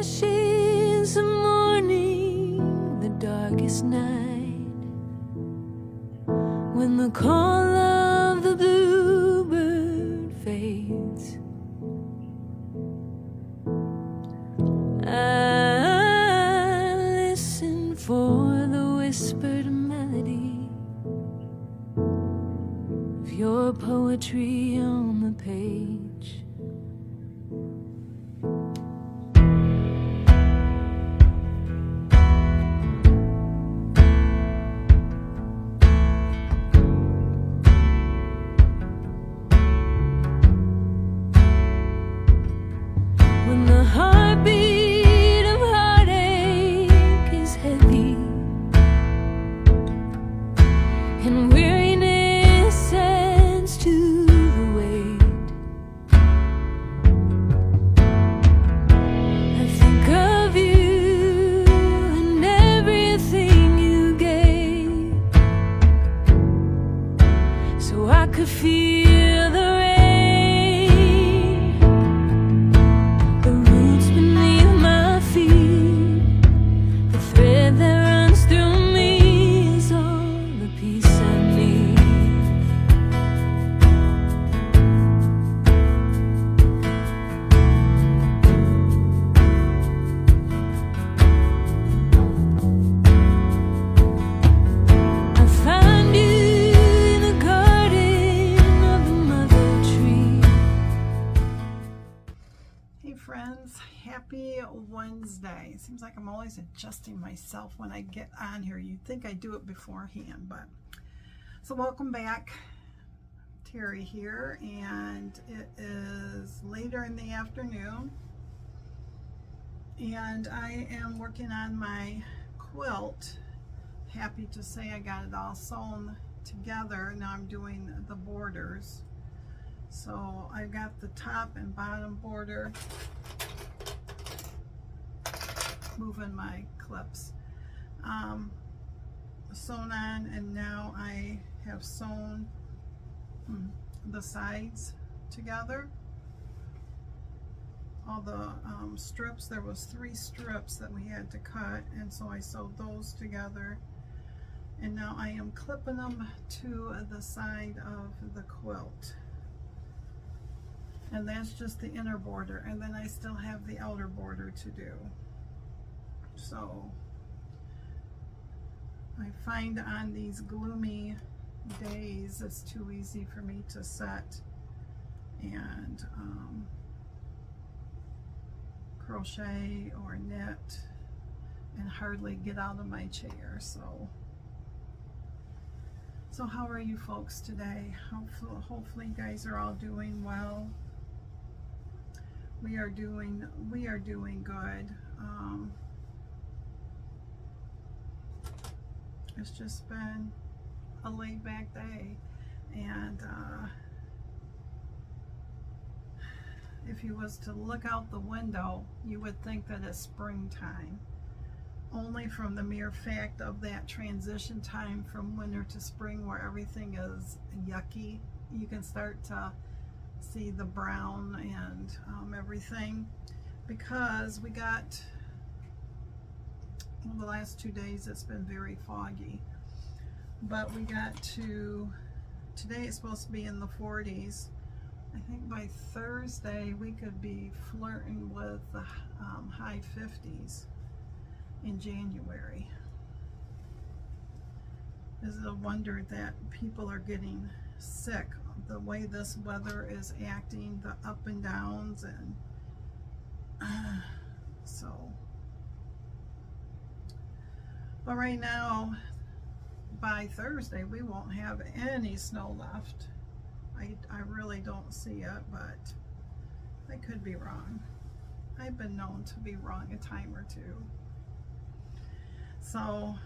ashes of morning, the darkest night, when the call of the bluebird fades, I listen for the whispered melody of your poetry on the page. When the heartbeat of heartache is heavy and weariness adds to the weight, I think of you and everything you gave, so I could feel the rain, the roots beneath my feet, the thread that runs through me is all the peace I need. I find you in the garden of the mother tree. Hey friends, happy Wednesday. Seems like I'm always adjusting myself when I get on here. You'd think I do it beforehand, but so welcome back. Teri here, and it is later in the afternoon, and I am working on my quilt. Happy to say I got it all sewn together. Now I'm doing the borders. So I got the top and bottom border, moving my clips, sewn on, and now I have sewn the sides together. All the strips, there was 3 strips that we had to cut, and so I sewed those together, and now I am clipping them to the side of the quilt. And that's just the inner border, and then I still have the outer border to do. So I find on these gloomy days it's too easy for me to set and crochet or knit and hardly get out of my chair. So how are you folks today? Hopefully you guys are all doing well. We are doing good. It's just been a laid back day, and if you was to look out the window, you would think that it's springtime, only from the mere fact of that transition time from winter to spring where everything is yucky. You can start to see the brown and everything, because we got, well, the last 2 days it's been very foggy, but we got to, today it's supposed to be in the 40s. I think by Thursday we could be flirting with the high 50s in January. Is it a wonder that people are getting sick? The way this weather is acting, the up and downs, and so. But right now, by Thursday, we won't have any snow left. I really don't see it, but I could be wrong. I've been known to be wrong a time or two. So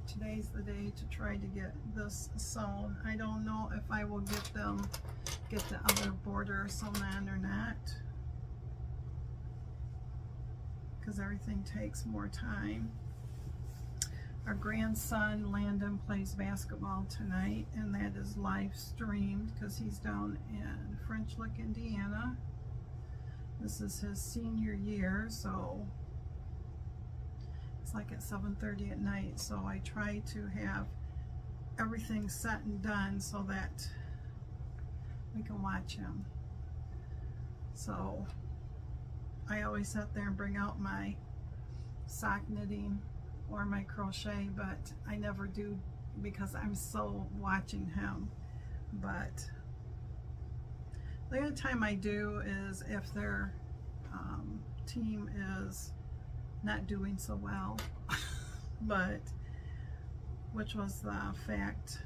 today's the day to try to get this sewn. I don't know if I will get the other border sewn on or not, because everything takes more time. Our grandson Landon plays basketball tonight, and that is live streamed because he's down in French Lick, Indiana. This is his senior year, so it's like at 7:30 at night, so I try to have everything set and done so that we can watch him. So I always sit there and bring out my sock knitting or my crochet, but I never do because I'm so watching him. But the only time I do is if their team is not doing so well, but which was the fact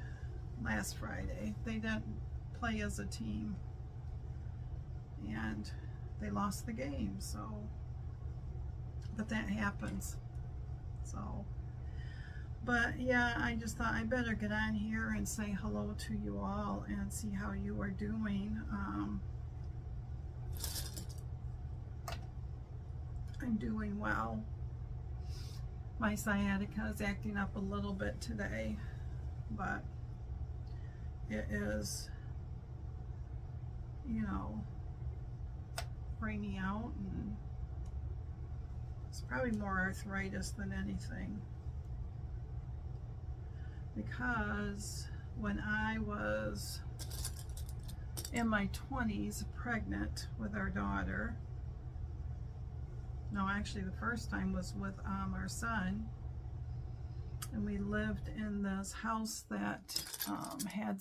last Friday. They didn't play as a team and they lost the game, so but that happens. So but yeah, I just thought I better get on here and say hello to you all and see how you are doing. I'm doing well. My sciatica is acting up a little bit today, but it is, you know, rainy out, and it's probably more arthritis than anything. Because when I was in my 20s pregnant with our daughter, no, actually the first time was with our son, and we lived in this house that had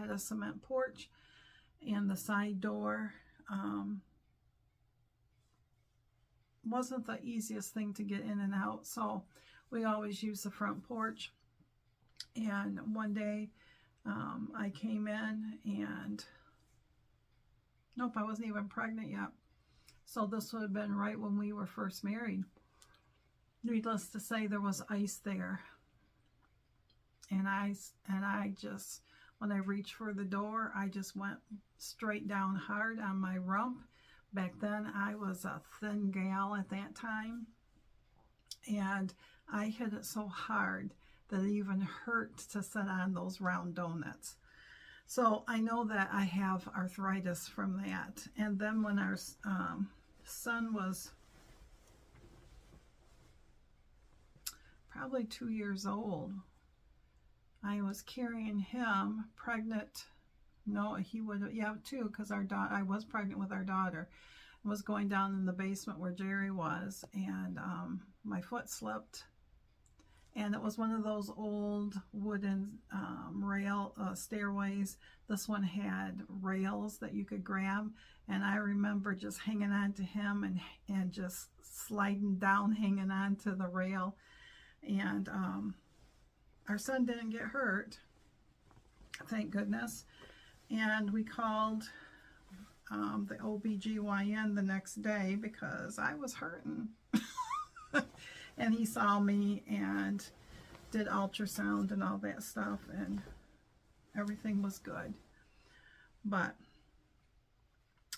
a cement porch, and the side door wasn't the easiest thing to get in and out, so we always used the front porch. And one day I came in and nope, I wasn't even pregnant yet. So this would have been right when we were first married. Needless to say, there was ice there. And I just, when I reached for the door, I just went straight down hard on my rump. Back then, I was a thin gal at that time. And I hit it so hard that it even hurt to sit on those round donuts. So I know that I have arthritis from that. And then when our son was probably 2 years old, I was carrying him pregnant. No, he would, yeah, 2, because I was pregnant with our daughter. I was going down in the basement where Jerry was, and my foot slipped. And it was one of those old wooden rail stairways. This one had rails that you could grab. And I remember just hanging on to him and just sliding down, hanging on to the rail. And our son didn't get hurt, thank goodness. And we called the OBGYN the next day because I was hurting. And he saw me and did ultrasound and all that stuff, and everything was good.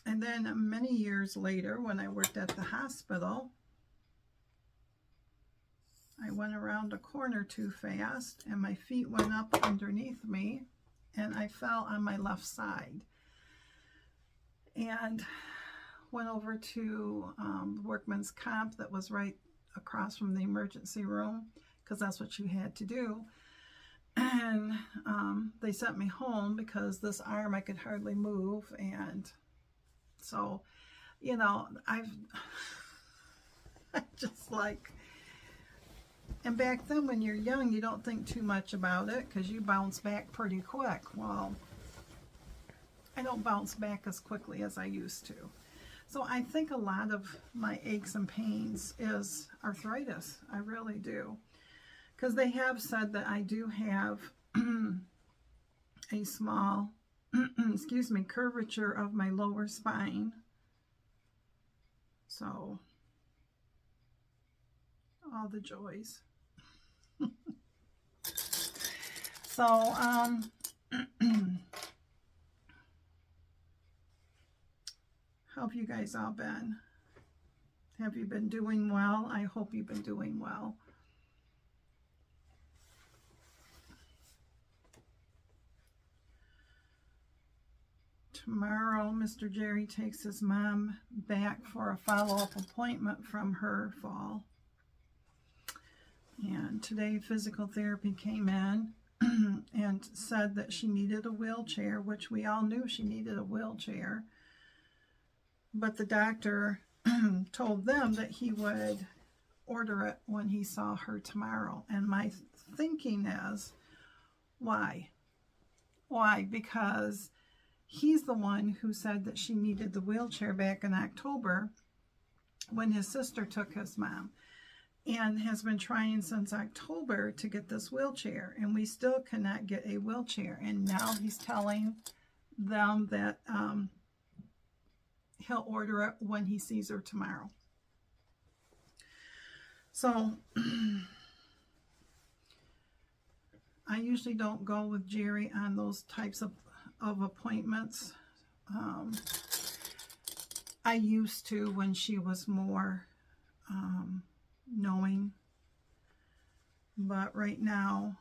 And then many years later, when I worked at the hospital, I went around a corner too fast and my feet went up underneath me and I fell on my left side. And went over to workman's comp that was right across from the emergency room, because that's what you had to do. And they sent me home because this arm I could hardly move. And so, you know, I've just like, and back then when you're young, you don't think too much about it because you bounce back pretty quick. Well, I don't bounce back as quickly as I used to. So I think a lot of my aches and pains is arthritis. I really do. Because they have said that I do have a small, excuse me, curvature of my lower spine. So, all the joys. So, how have you guys all been? Have you been doing well? I hope you've been doing well. tomorrow, Mr. Jerry takes his mom back for a follow-up appointment from her fall. And today physical therapy came in and said that she needed a wheelchair, which we all knew she needed a wheelchair. But the doctor told them that he would order it when he saw her tomorrow. And my thinking is, why? Why? Because he's the one who said that she needed the wheelchair back in October when his sister took his mom, and has been trying since October to get this wheelchair, and we still cannot get a wheelchair. And now he's telling them that he'll order it when he sees her tomorrow. So I usually don't go with Jerry on those types of appointments. I used to when she was more knowing, but right now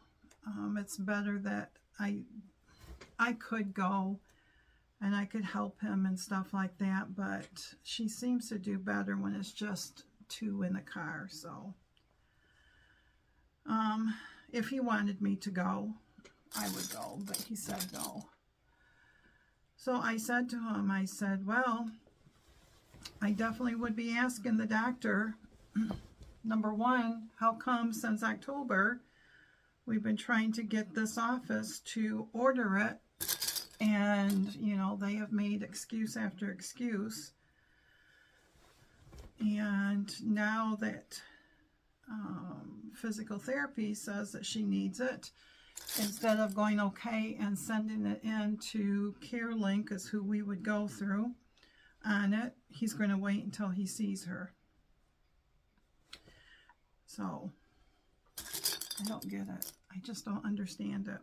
it's better that I could go and I could help him and stuff like that, but she seems to do better when it's just two in the car. So if he wanted me to go, I would go, but he said no. So I said to him, I said, well, I definitely would be asking the doctor, number one, how come since October we've been trying to get this office to order it, and you know, they have made excuse after excuse, and now that physical therapy says that she needs it, instead of going okay and sending it in to CareLink is who we would go through on it, he's going to wait until he sees her. So I don't get it. I just don't understand it.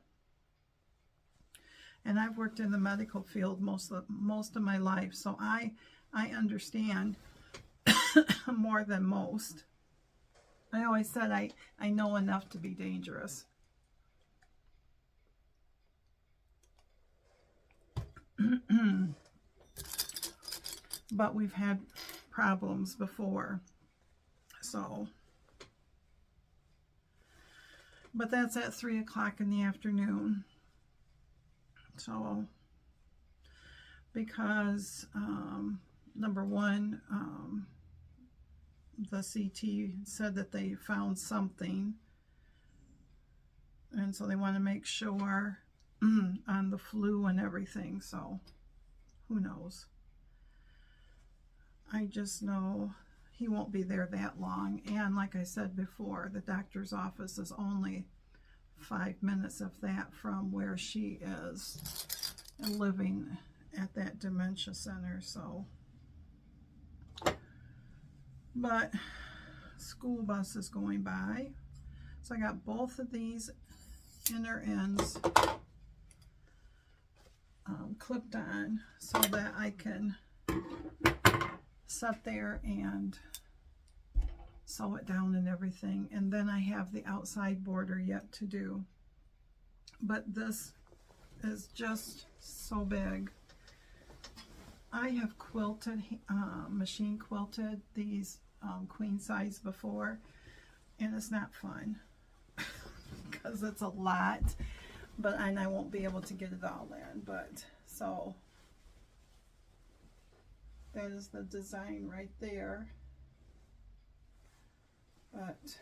And I've worked in the medical field most of my life, so I understand more than most. I always said I know enough to be dangerous. But we've had problems before, so. But that's at 3 o'clock in the afternoon. So, because number one, the CT said that they found something, and so they want to make sure on the flu and everything, so who knows. I just know he won't be there that long, and like I said before, the doctor's office is only 5 minutes of that from where she is living at that dementia center. So, but school bus is going by, so I got both of these inner ends clipped on so that I can sit there and sew it down and everything. And then I have the outside border yet to do, but this is just so big. I have quilted, machine quilted these queen size before, and it's not fun because it's a lot, and I won't be able to get it all in. But so that is the design right there. But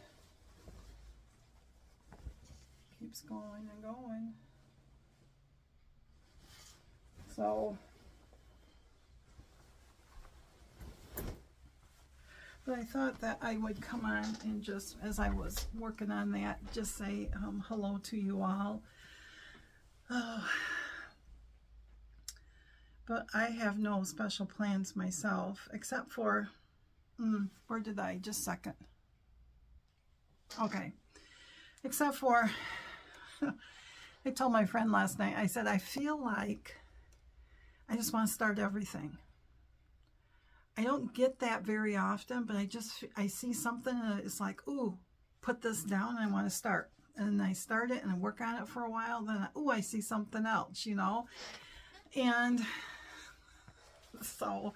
keeps going and going. So, but I thought that I would come on and just, as I was working on that, just say hello to you all. Oh. But I have no special plans myself, except for, where did I? Just a second. Okay. Except for, I told my friend last night, I said, I feel like I just want to start everything. I don't get that very often, but I see something and it's like, ooh, put this down, and I want to start. And I start it and I work on it for a while, then, ooh, I see something else, you know? And So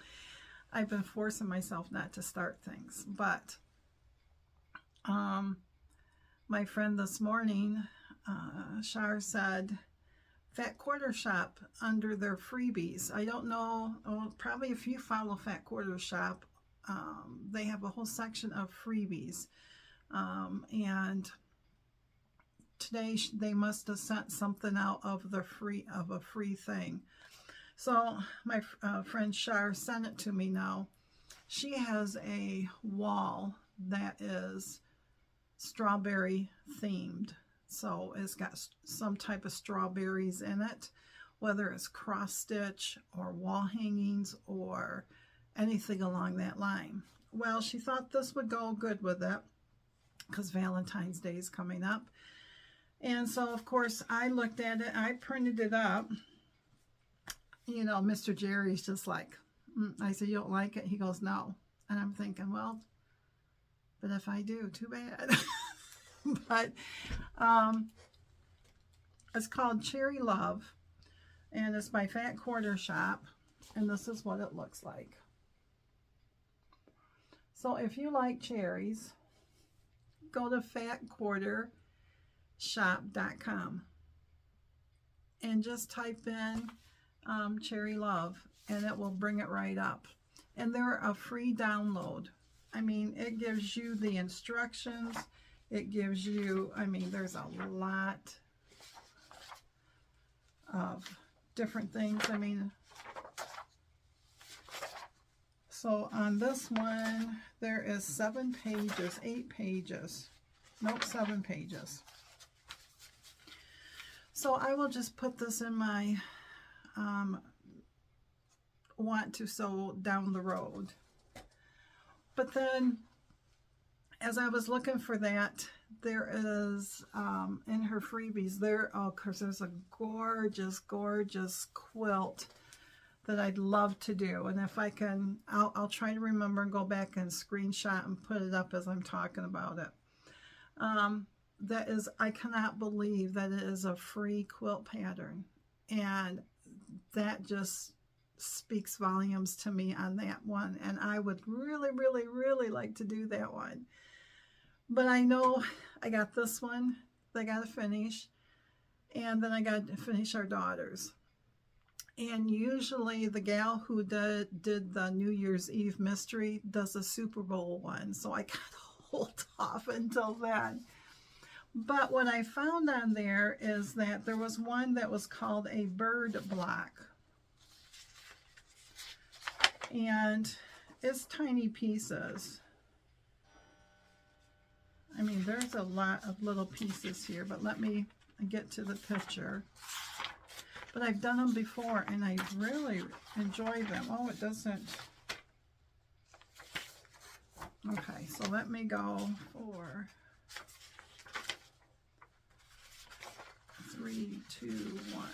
I've been forcing myself not to start things. But my friend this morning, Shar, said Fat Quarter Shop under their freebies. I don't know, probably if you follow Fat Quarter Shop, they have a whole section of freebies. And today they must have sent something out of a free thing. So my friend Shar sent it to me now. She has a wall that is strawberry themed. So it's got some type of strawberries in it, whether it's cross stitch or wall hangings or anything along that line. Well, she thought this would go good with it because Valentine's Day is coming up. And so, of course, I looked at it. I printed it up. You know, Mr. Jerry's just like, I said, you don't like it? He goes, no. And I'm thinking, well, but if I do, too bad. But it's called Cherry Love, and it's by Fat Quarter Shop, and this is what it looks like. So if you like cherries, go to fatquartershop.com and just type in Cherry Love, and it will bring it right up. And they're a free download. I mean, it gives you the instructions. It gives you, I mean, there's a lot of different things. I mean, so on this one, there is 7 pages, 8 pages. Nope, 7 pages. So I will just put this in my want to sew down the road. But then, as I was looking for that, there is, in her freebies, because there's a gorgeous, gorgeous quilt that I'd love to do. And if I can, I'll try to remember and go back and screenshot and put it up as I'm talking about it. That is, I cannot believe that it is a free quilt pattern. And that just speaks volumes to me on that one. And I would really, really, really like to do that one. But I know I got this one that I got to finish, and then I got to finish our daughters. And usually the gal who did the New Year's Eve mystery does a Super Bowl one, so I got to hold off until then. But what I found on there is that there was one that was called a bird block. And it's tiny pieces. I mean, there's a lot of little pieces here, but let me get to the picture. But I've done them before, and I really enjoy them. Oh, it doesn't. Okay, so let me go for 3, 2, 1.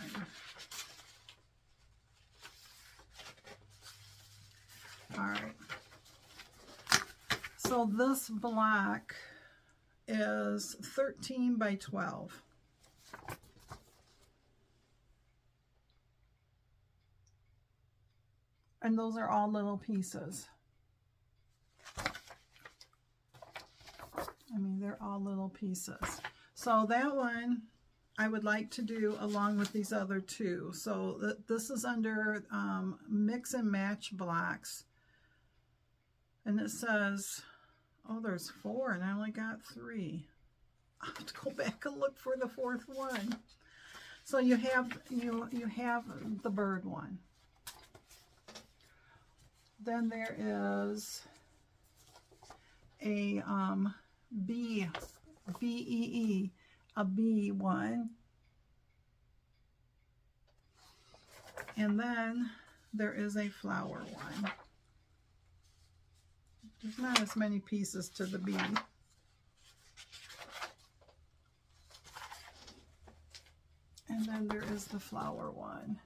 All right. So this block is 13 by 12. And those are all little pieces. I mean, they're all little pieces. So that one I would like to do along with these other two. So this is under mix and match blocks. And it says, oh, there's 4 and I only got 3. I'll have to go back and look for the 4th one. So you have the bird one. Then there is a B-E-E, a bee one. And then there is a flower one. There's not as many pieces to the bee. And then there is the flower one.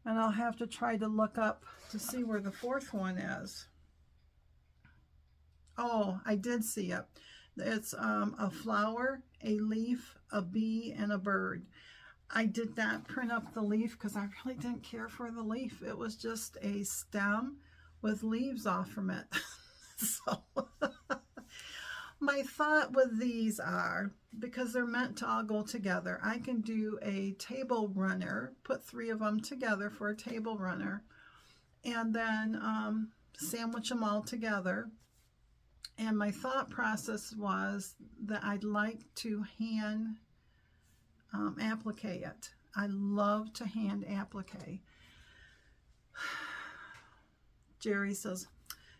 And I'll have to try to look up to see where the 4th one is. Oh, I did see it. It's a flower, a leaf, a bee, and a bird. I did not print up the leaf because I really didn't care for the leaf. It was just a stem with leaves off from it. So my thought with these are, because they're meant to all go together, I can do a table runner, put 3 of them together for a table runner, and then sandwich them all together. And my thought process was that I'd like to hand applique it. I love to hand applique. Jerry says,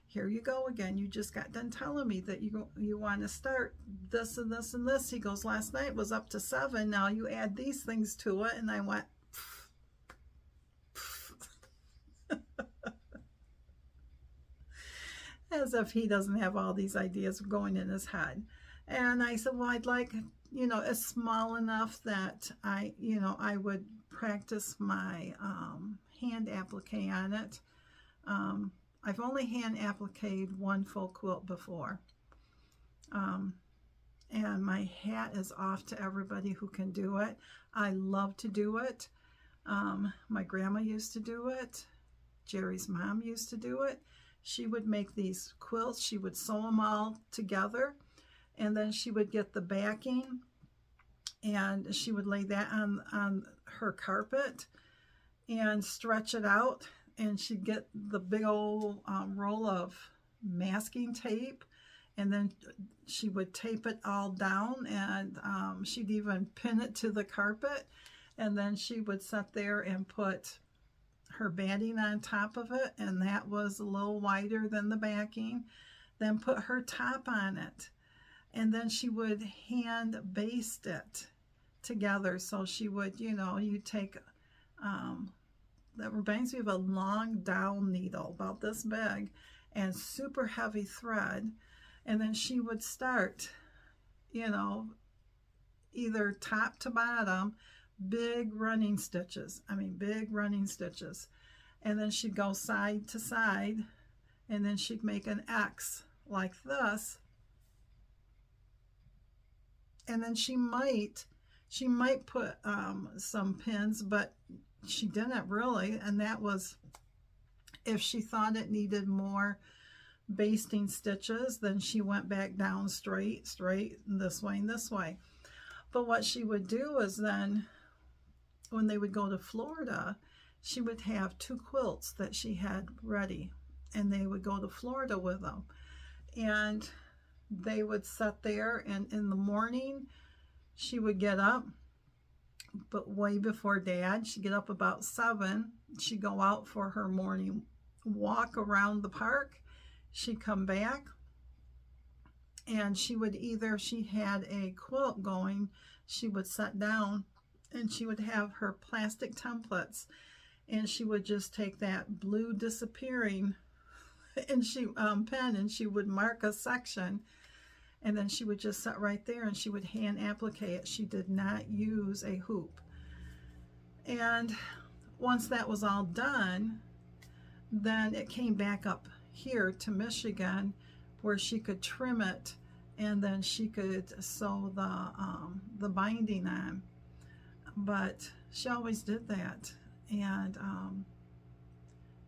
here you go again. You just got done telling me that you want to start this and this and this. He goes, last night was up to 7. Now you add these things to it. And I went, as if he doesn't have all these ideas going in his head. And I said, well, I'd like, it's small enough that I would practice my hand applique on it. I've only hand appliqued 1 full quilt before. And my hat is off to everybody who can do it. I love to do it. My grandma used to do it. Jerry's mom used to do it. She would make these quilts. She would sew them all together, and then she would get the backing and she would lay that on her carpet and stretch it out, and she'd get the big old roll of masking tape, and then she would tape it all down, and she'd even pin it to the carpet, and then she would sit there and put her batting on top of it, and that was a little wider than the backing, then put her top on it, and then she would hand baste it together. So she would, you take, that reminds me of a long dowel needle about this big and super heavy thread, and then she would start, either top to bottom, big running stitches, and then she'd go side to side, and then she'd make an X like this, and then she might put some pins, but she didn't really, and that was if she thought it needed more basting stitches, then she went back down straight, this way and this way. But what she would do is then, when they would go to Florida, she would have 2 quilts that she had ready, and they would go to Florida with them, and they would sit there, and in the morning she would get up, but way before Dad. She'd get up about 7. She'd go out for her morning walk around the park. She'd come back, and she would either, she had a quilt going, she would sit down and she would have her plastic templates, and she would just take that blue disappearing and pen, and she would mark a section, and then she would just sit right there and she would hand applique it. She did not use a hoop. And once that was all done, then it came back up here to Michigan where she could trim it, and then she could sew the binding on. But she always did that. And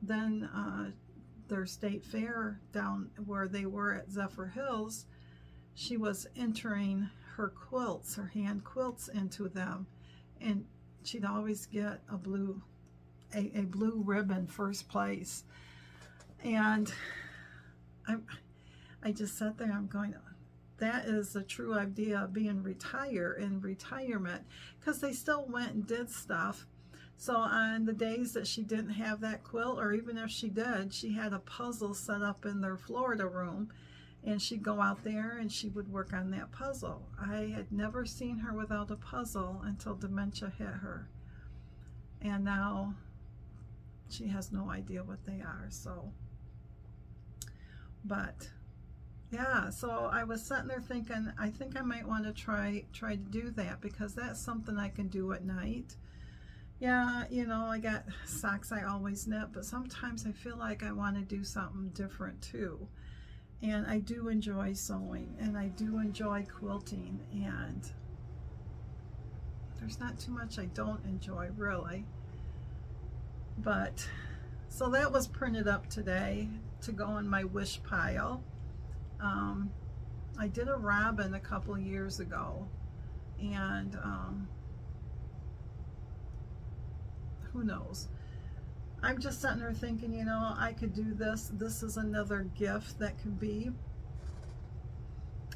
then their state fair down where they were at Zephyr Hills, she was entering her quilts, her hand quilts, into them, and she'd always get a blue ribbon first place. And I just sat there, I'm going, that is the true idea of being in retirement, because they still went and did stuff. So on the days that she didn't have that quilt, or even if she did, she had a puzzle set up in their Florida room, and she'd go out there and she would work on that puzzle. I had never seen her without a puzzle until dementia hit her, and now she has no idea what they are. So, but yeah, so I was sitting there thinking, I think I might want to try to do that, because that's something I can do at night. Yeah, I got socks I always knit, but sometimes I feel like I want to do something different too. And I do enjoy sewing, and I do enjoy quilting, and there's not too much I don't enjoy, really. But so that was printed up today to go in my wish pile. I did a robin a couple years ago, and who knows. I'm just sitting there thinking, you know, I could do this. This is another gift that could be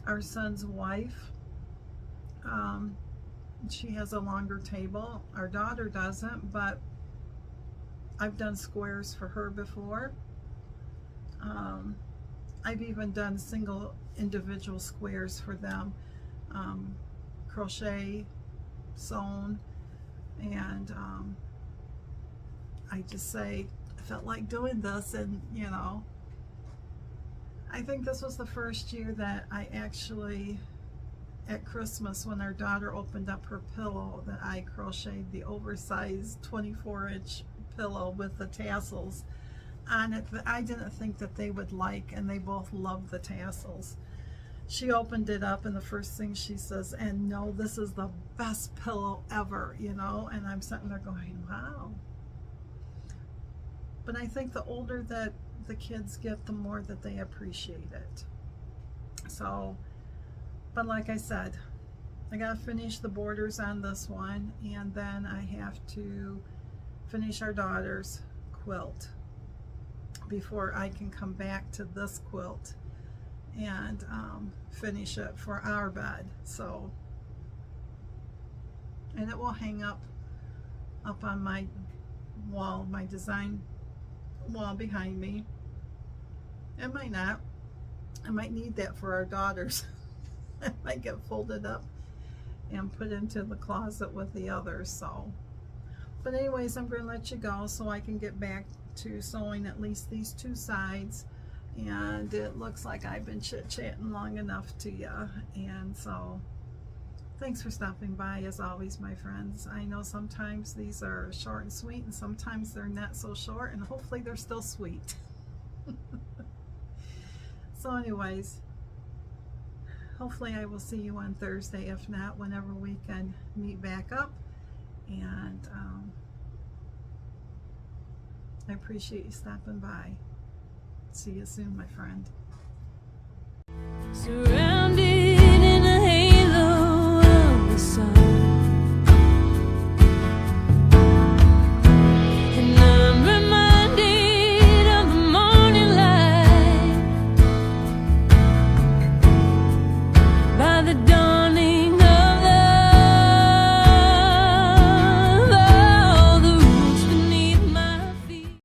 our son's wife. She has a longer table. Our daughter doesn't, but I've done squares for her before. I've even done single individual squares for them, crochet, sewn, and I just say I felt like doing this, and you know, I think this was the first year that I actually, at Christmas when our daughter opened up her pillow, that I crocheted the oversized 24-inch pillow with the tassels on it that I didn't think that they would like, and they both loved the tassels. She opened it up and the first thing she says, and no, this is the best pillow ever, you know, and I'm sitting there going, wow. But I think the older that the kids get, the more that they appreciate it. So, but like I said, I gotta finish the borders on this one, and then I have to finish our daughter's quilt before I can come back to this quilt and finish it for our bed. So, and it will hang up on my wall, my design wall behind me. It might not. I might need that for our daughters. It might get folded up and put into the closet with the others. So, but anyways, I'm going to let you go so I can get back to sewing at least these two sides. And it looks like I've been chit-chatting long enough to you. And so, thanks for stopping by as always, my friends. I know sometimes these are short and sweet, and sometimes they're not so short, and hopefully they're still sweet. So anyways, hopefully I will see you on Thursday. If not, whenever we can meet back up. And I appreciate you stopping by. See you soon, my friend. Surrounded